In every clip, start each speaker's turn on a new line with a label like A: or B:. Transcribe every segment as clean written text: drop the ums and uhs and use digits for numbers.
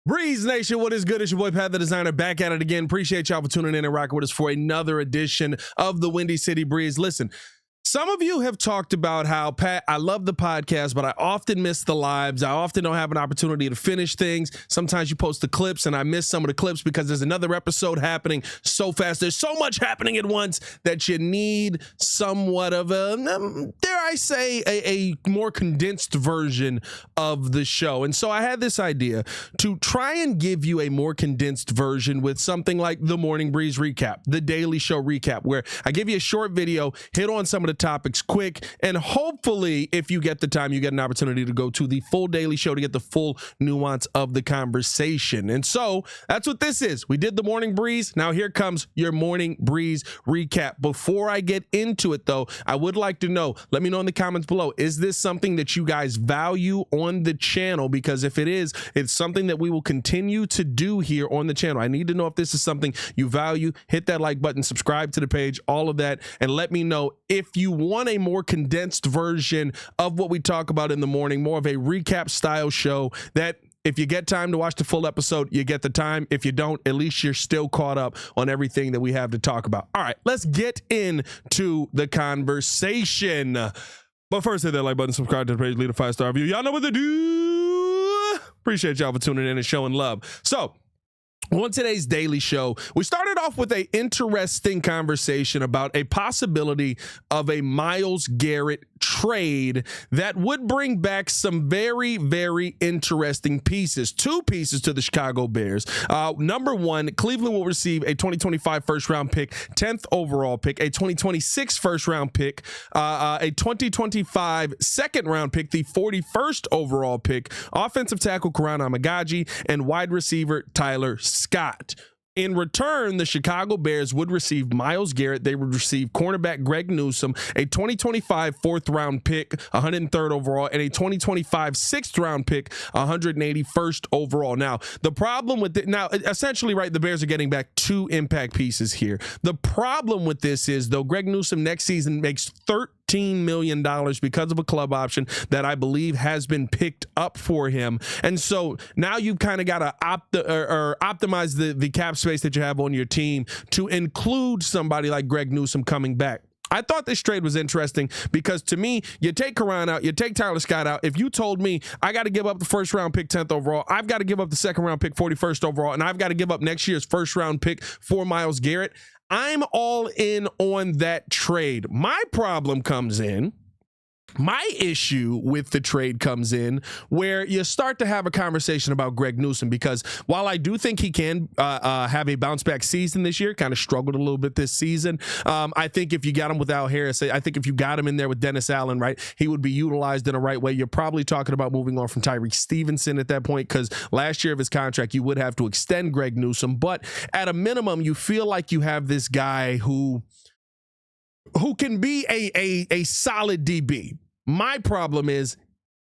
A: Breeze Nation, what is good? It's your boy Pat the Designer back at it again. Appreciate y'all for tuning in and rocking with us for another edition of the Windy City Breeze. Listen, some of you have talked about how, Pat, I love the podcast, but I often miss the lives. I often don't have an opportunity to finish things. Sometimes you post the clips and I miss some of the clips because there's another episode happening so fast. There's so much happening at once that you need somewhat of a, dare I say, a more condensed version of the show. And so I had this idea to try and give you a more condensed version with something like the Morning Breeze recap, the Daily Show recap, where I give you a short video, hit on some of the topics quick, and hopefully if you get the time, you get an opportunity to go to the full Daily Show to get the full nuance of the conversation. And so that's what this is. We did the Morning Breeze. Now here comes your Morning Breeze recap. Before I get into it though, I would like to know, let me know in the comments below, is this something that you guys value on the channel? Because if it is, it's something that we will continue to do here on the channel. I need to know if this is something you value. Hit that like button, subscribe to the page, all of that, and let me know if you want a more condensed version of what we talk about in the morning, more of a recap style show that if you get time to watch the full episode, you get the time. If you don't, at least you're still caught up on everything that we have to talk about. All right, let's get into the conversation. But first, hit that like button, subscribe to the page, leave a 5-star review. Y'all know what to do. Appreciate y'all for tuning in and showing love. So, on today's Daily Show, we started off with an interesting conversation about a possibility of a Myles Garrett trade that would bring back some very, very interesting pieces. Two pieces to the Chicago Bears. Number one, Cleveland will receive a 2025 first-round pick, 10th overall pick, a 2026 first-round pick, a 2025 second-round pick, the 41st overall pick, offensive tackle Karan Amagaji, and wide receiver Tyler Scott. In return, the Chicago Bears would receive Myles Garrett. They would receive cornerback Greg Newsome, a 2025 4th-round pick, 103rd overall, and a 2025 6th-round pick, 181st overall. Now, the problem with it, essentially, right, the Bears are getting back two impact pieces here. The problem with this is, though, Greg Newsome next season makes $13 million because of a club option that I believe has been picked up for him. And so now you've kind of got to optimize the cap space that you have on your team to include somebody like Greg Newsome coming back. I thought this trade was interesting because to me, you take Karan out, you take Tyler Scott out. If you told me I got to give up the 1st-round pick, 10th overall, I've got to give up the 2nd-round pick, 41st overall, and I've got to give up next year's 1st-round pick for Myles Garrett, I'm all in on that trade. My problem comes in, my issue with the trade comes in where you start to have a conversation about Greg Newsome, because while I do think he can have a bounce back season this year, kind of struggled a little bit this season. I think if you got him without Harris, I think if you got him in there with Dennis Allen, right, he would be utilized in the right way. You're probably talking about moving on from Tyreek Stevenson at that point, because last year of his contract, you would have to extend Greg Newsome. But at a minimum, you feel like you have this guy who can be a solid DB. My problem is,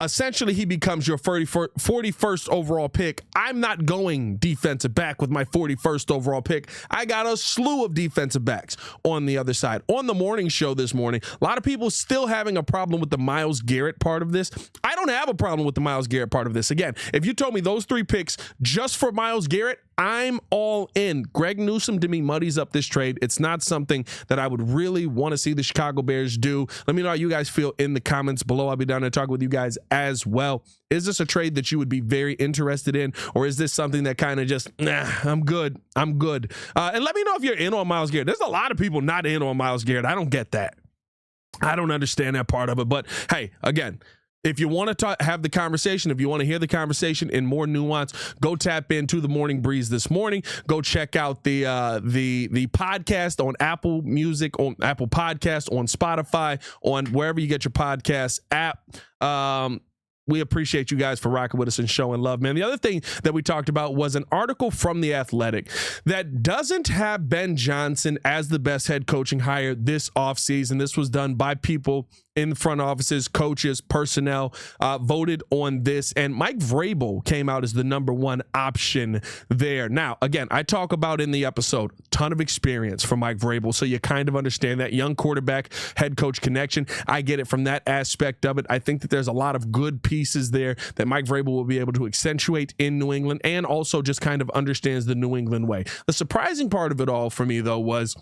A: essentially, he becomes your 41st overall pick. I'm not going defensive back with my 41st overall pick. I got a slew of defensive backs on the other side. On the morning show this morning, a lot of people still having a problem with the Myles Garrett part of this. I don't have a problem with the Myles Garrett part of this. Again, if you told me those 3 picks just for Myles Garrett, I'm all in. Greg Newsome, to me, muddies up this trade. It's not something that I would really want to see the Chicago Bears do. Let me know how you guys feel in the comments below. I'll be down there talking with you guys as well. Is this a trade that you would be very interested in, or is this something that kind of just, I'm good. And let me know if you're in on Myles Garrett. There's a lot of people not in on Myles Garrett. I don't get that. I don't understand that part of it. But hey, again, if you want to have the conversation, if you want to hear the conversation in more nuance, go tap into the Morning Breeze this morning. Go check out the podcast on Apple Music, on Apple Podcasts, on Spotify, on wherever you get your podcast app. We appreciate you guys for rocking with us and showing love, man. The other thing that we talked about was an article from The Athletic that doesn't have Ben Johnson as the best head coaching hire this offseason. This was done by people in front offices, coaches, personnel voted on this, and Mike Vrabel came out as the #1 option there. Now, again, I talk about in the episode, ton of experience from Mike Vrabel, so you kind of understand that young quarterback, head coach connection. I get it from that aspect of it. I think that there's a lot of good pieces there that Mike Vrabel will be able to accentuate in New England, and also just kind of understands the New England way. The surprising part of it all for me, though, was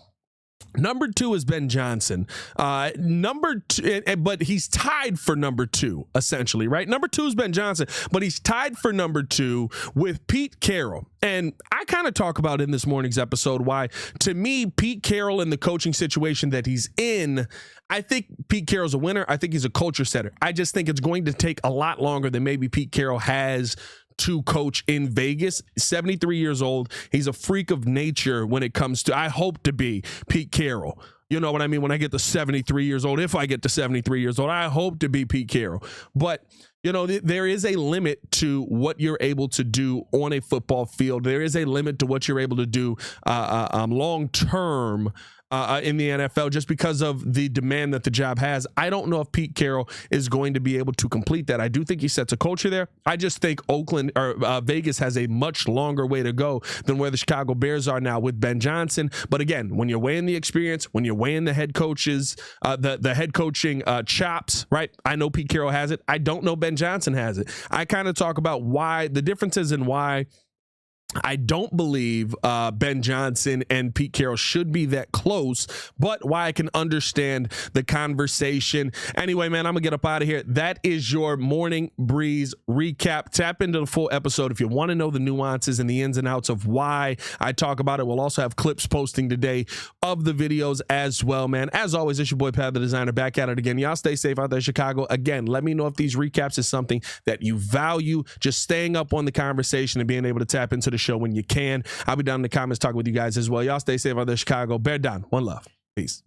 A: #2 is Ben Johnson. #2, but he's tied for #2, essentially, right? #2 is Ben Johnson, but he's tied for #2 with Pete Carroll. And I kind of talk about in this morning's episode why, to me, Pete Carroll in the coaching situation that he's in, I think Pete Carroll's a winner. I think he's a culture setter. I just think it's going to take a lot longer than maybe Pete Carroll has to coach in Vegas. 73 years old. He's a freak of nature when it comes to, I hope to be Pete Carroll. You know what I mean? When I get to 73 years old, if I get to 73 years old, I hope to be Pete Carroll. But, you know, there is a limit to what you're able to do on a football field. There is a limit to what you're able to do long term in the NFL, just because of the demand that the job has. I don't know if Pete Carroll is going to be able to complete that. I do think he sets a culture there. I just think Vegas has a much longer way to go than where the Chicago Bears are now with Ben Johnson. But again, when you're weighing the experience, when you're weighing the head coaches, the head coaching chops, right? I know Pete Carroll has it. I don't know Ben Johnson has it. I kind of talk about why the differences and why I don't believe Ben Johnson and Pete Carroll should be that close, but why I can understand the conversation. Anyway, man, I'm going to get up out of here. That is your Morning Breeze recap. Tap into the full episode if you want to know the nuances and the ins and outs of why I talk about it. We'll also have clips posting today of the videos as well, man. As always, it's your boy, Pat the Designer, back at it again. Y'all stay safe out there, Chicago. Again, let me know if these recaps is something that you value. Just staying up on the conversation and being able to tap into the show when you can. I'll be down in the comments talking with you guys as well. Y'all stay safe out there, Chicago. Bear down. One love. Peace.